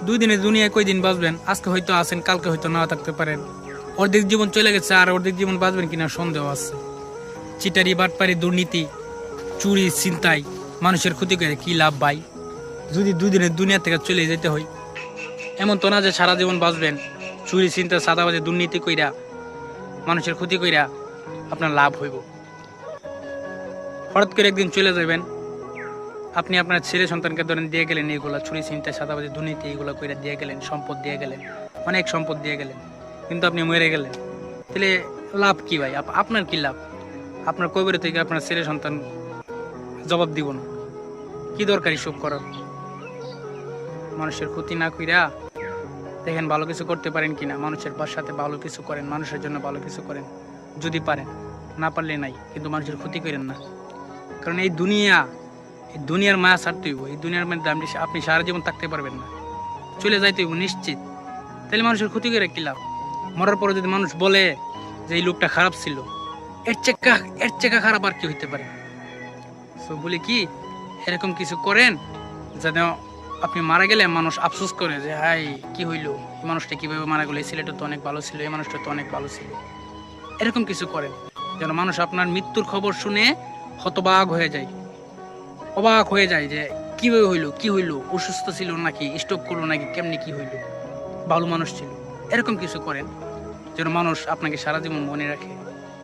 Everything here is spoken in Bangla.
দুই দিনে দুনিয়ায় কয়দিন বাঁচবেন? আজকে হয়তো আছেন, কালকে হয়তো নাও থাকতে পারেন। অর্ধেক জীবন চলে গেছে, আর অর্ধেক জীবন বাঁচবেন কিনা সন্দেহ আছে। চিটারি, বাটপারি, দুর্নীতি, চুরি, ছিনতাই, মানুষের ক্ষতি করে কি লাভ ভাই? যদি দুই দিনের দুনিয়া থেকে চলে যেতে হয়, এমন তো না যে সারা জীবন বাঁচবেন চুরি, ছিনতাই, সাদাবাজি, দুর্নীতি কইরা, মানুষের ক্ষতি কইরা আপনার লাভ হইব। হঠাৎ করে একদিন চলে যাবেন, আপনি আপনার ছেলে সন্তানকে ধরেন দিয়ে গেলেন এইগুলা চুরি, ছিনতাই, সাদাবাজি, দুর্নীতি এইগুলো কইরা দিয়ে গেলেন, সম্পদ দিয়ে গেলেন, অনেক সম্পদ দিয়ে গেলেন, কিন্তু আপনি মরে গেলেন। তাহলে লাভ কি ভাই? আপনার কি লাভ? আপনার কবরে থেকে আপনার ছেলে সন্তান জবাব দিব না। কি দরকার এসব করার? মানুষের ক্ষতি না কইরা দেখেন ভালো কিছু করতে পারেন কিনা। মানুষের সাথে ভালো কিছু করেন, মানুষের জন্য ভালো কিছু করেন যদি পারেন, না পারলে নাই, কিন্তু মানুষের ক্ষতি করেন না। কারণ এই দুনিয়ার মায়া ছাড়তে হইব। এই দুনিয়ার মধ্যে আপনি সারা জীবন থাকতে পারবেন না, চলে যাইতে হইব নিশ্চিত। তাহলে মানুষের ক্ষতি করে কি লাভ? মরার পরে যদি মানুষ বলে যে এই লোকটা খারাপ ছিল, এর চেকা খারাপ আর কি হইতে পারে? তো বলি কি, এরকম কিছু করেন যেন আপনি মারা গেলে মানুষ আফসোস করে যে হাই কি হইলো, এই মানুষটা কিভাবে মারা গেল, এই ছেলেটা তো অনেক ভালো ছিল, এই মানুষটা তো অনেক ভালো ছিল। এরকম কিছু করেন যেন মানুষ আপনার মৃত্যুর খবর শুনে হতবাক হয়ে যায়, অবাক হয়ে যায় যে কিভাবে হইলো, কি হইলো, অসুস্থ ছিল নাকি, স্ট্রোক করলো নাকি, কেমনি কি হইলো, ভালো মানুষ ছিল। এরকম কিছু করেন যেন মানুষ আপনাকে সারা জীবন মনে রাখে।